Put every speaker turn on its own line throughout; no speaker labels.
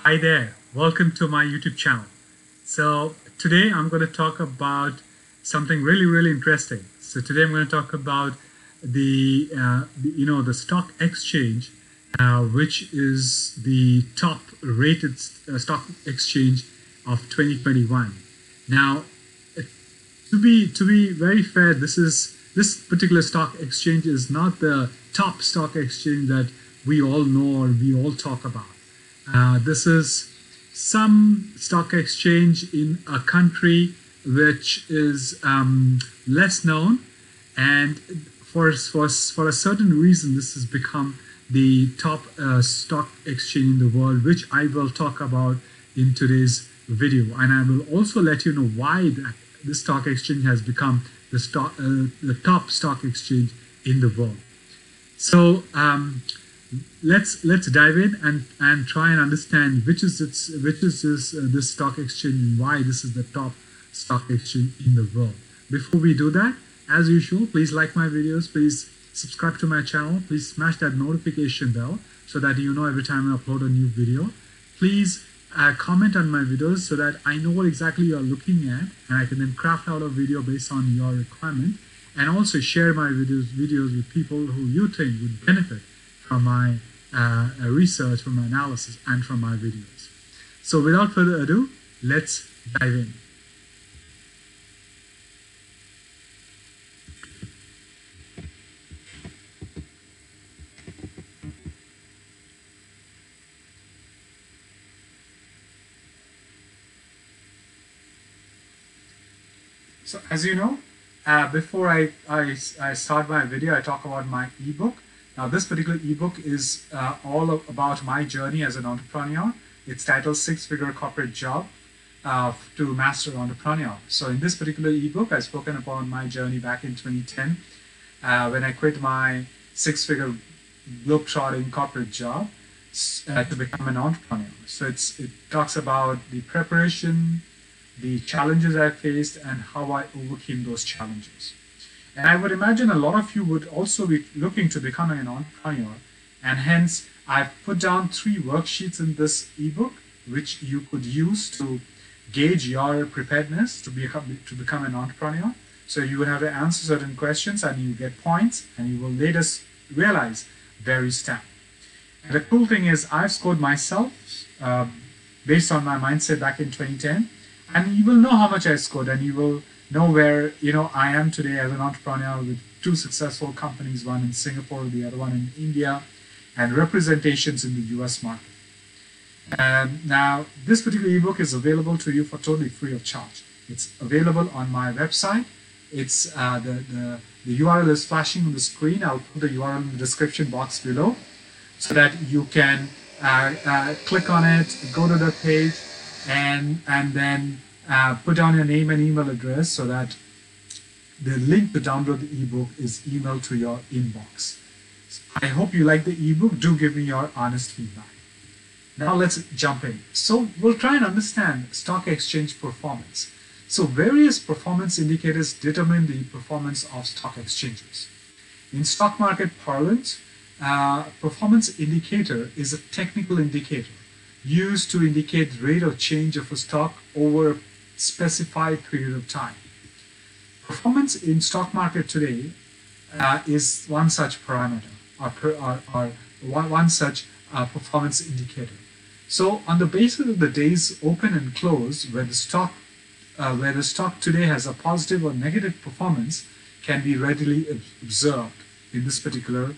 Hi there, welcome to my YouTube channel. So today I'm going to talk about something really interesting. So today I'm going to talk about the stock exchange, which is the top rated stock exchange of 2021. Now, to be very fair, this particular stock exchange is not the top stock exchange that we all know or we all talk about. This is some stock exchange in a country which is less known, and for a certain reason this has become the top stock exchange in the world, which I will talk about in today's video, and I will also let you know why this stock exchange has become the top stock exchange in the world. So let's dive in and try and understand which is this stock exchange and why this is the top stock exchange in the world. Before we do that, as usual, please like my videos, please subscribe to my channel, please smash that notification bell so that you know every time I upload a new video. Please comment on my videos so that I know what exactly you are looking at, and I can then craft out a video based on your requirement, and also share my videos with people who you think would benefit from my research, from my analysis, and from my videos. So without further ado, let's dive in. So as you know, before I start my video, I talk about my ebook. Now this particular ebook is all about my journey as an entrepreneur. It's titled 6-Figure Corporate Job to Master Entrepreneur. So in this particular ebook, I've spoken about my journey back in 2010 when I quit my 6-figure globe-trotting corporate job to become an entrepreneur. So it talks about the preparation, the challenges I faced, and how I overcame those challenges. And I would imagine a lot of you would also be looking to become an entrepreneur, and hence I've put down 3 worksheets in this ebook which you could use to gauge your preparedness to become an entrepreneur. So you would have to answer certain questions and you get points, and you will later realize where you stand. And the cool thing is I've scored myself based on my mindset back in 2010, and you will know how much I scored, and you will know where I am today as an entrepreneur with 2 successful companies, one in Singapore, the other one in India, and representations in the US market. Now this particular ebook is available to you for totally free of charge. It's available on my website. It's the URL is flashing on the screen. I'll put the URL in the description box below so that you can click on it, go to the page, and then put down your name and email address so that the link to download the ebook is emailed to your inbox. So I hope you like the ebook. Do give me your honest feedback. Now let's jump in. So we'll try and understand stock exchange performance. So various performance indicators determine the performance of stock exchanges. In stock market parlance, performance indicator is a technical indicator used to indicate the rate of change of a stock over a specified period of time. Performance in stock market today is one such parameter or one such performance indicator. So on the basis of the days open and close, where the stock today has a positive or negative performance, can be readily observed in this particular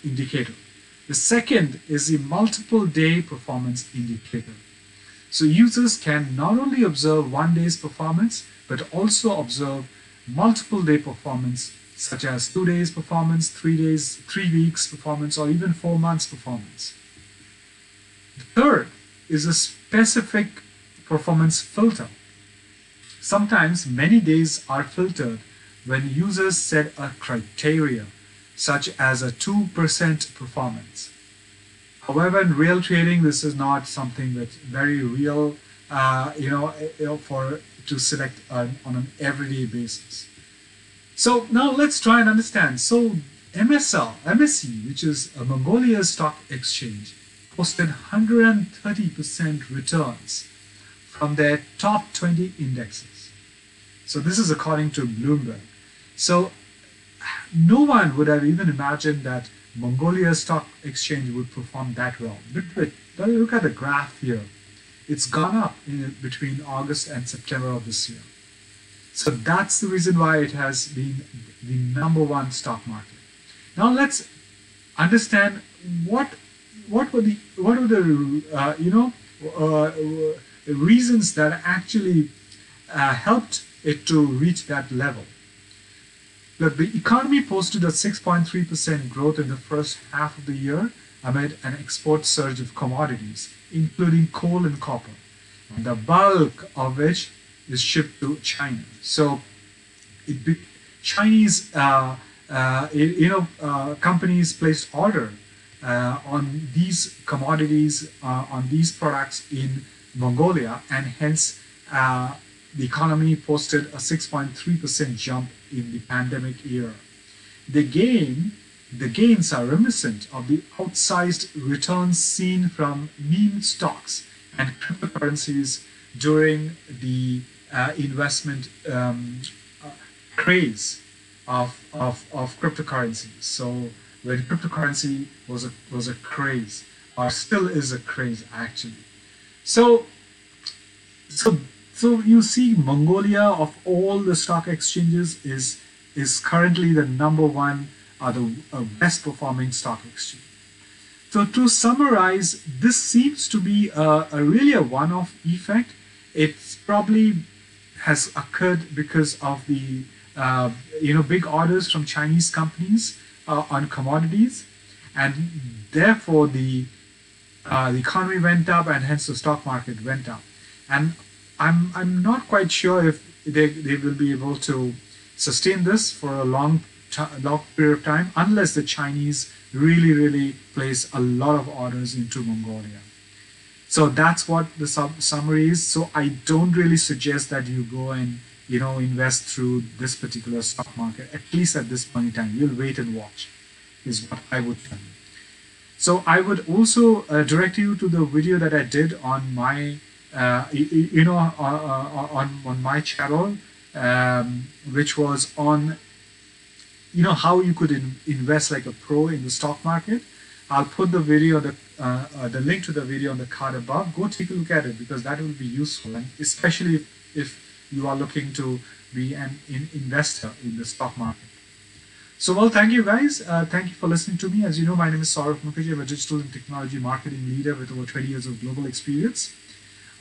indicator. The second is the multiple day performance indicator. So users can not only observe one day's performance, but also observe multiple day performance, such as 2 days performance, 3 days, 3 weeks performance, or even 4 months performance. The third is a specific performance filter. Sometimes many days are filtered when users set a criteria, such as a 2% performance. However, in real trading, this is not something that's very real, to select on an everyday basis. So now let's try and understand. So MSCI, which is Mongolia's stock exchange, posted 130% returns from their top 20 indexes. So this is according to Bloomberg. So no one would have even imagined that Mongolia Stock Exchange would perform that well. Look at the graph here. It's gone up between August and September of this year. So that's the reason why it has been the #1 stock market. Now let's understand what were the reasons that actually helped it to reach that level. Look, the economy posted a 6.3% growth in the first half of the year amid an export surge of commodities, including coal and copper, and the bulk of which is shipped to China. So, Chinese companies placed order on these commodities, on these products in Mongolia, and hence the economy posted a 6.3% jump in the pandemic era. The gains are reminiscent of the outsized returns seen from meme stocks and cryptocurrencies during the investment craze of cryptocurrencies. So when cryptocurrency was a craze, or still is a craze actually. So you see, Mongolia of all the stock exchanges is currently the #1 or the best performing stock exchange. So to summarize, this seems to be really a one-off effect. It probably has occurred because of the big orders from Chinese companies on commodities, and therefore the economy went up, and hence the stock market went up. And I'm not quite sure if they will be able to sustain this for a long period of time, unless the Chinese really place a lot of orders into Mongolia. So that's what the summary is. So I don't really suggest that you go and invest through this particular stock market, at least at this point in time. You'll wait and watch, is what I would tell you. So I would also direct you to the video that I did on my on my channel, which was on how you could invest like a pro in the stock market. I'll put the video, the link to the video on the card above. Go take a look at it, because that will be useful, and especially if you are looking to be an investor in the stock market. So, well, thank you guys. Thank you for listening to me. As you know, my name is Saurav Mukherjee. I'm a digital and technology marketing leader with over 20 years of global experience.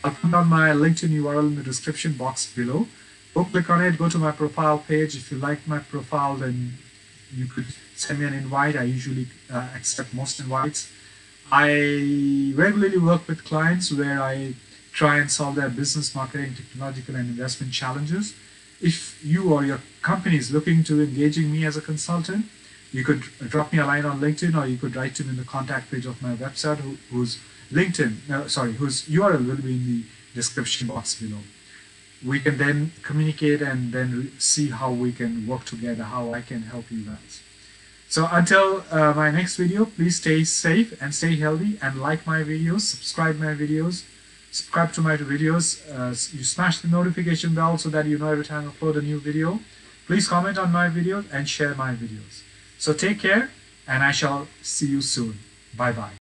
I'll put down my LinkedIn URL in the description box below. Go click on it, go to my profile page. If you like my profile, then you could send me an invite. I usually accept most invites. I regularly work with clients where I try and solve their business, marketing, technological, and investment challenges. If you or your company is looking to engaging me as a consultant, you could drop me a line on LinkedIn, or you could write to me in the contact page of my website, whose URL will be in the description box below. We can then communicate and then see how we can work together, how I can help you guys. So until my next video, please stay safe and stay healthy, and like my videos, subscribe to my videos, you smash the notification bell so that you know every time I upload a new video. Please comment on my videos and share my videos. So take care, and I shall see you soon. Bye bye.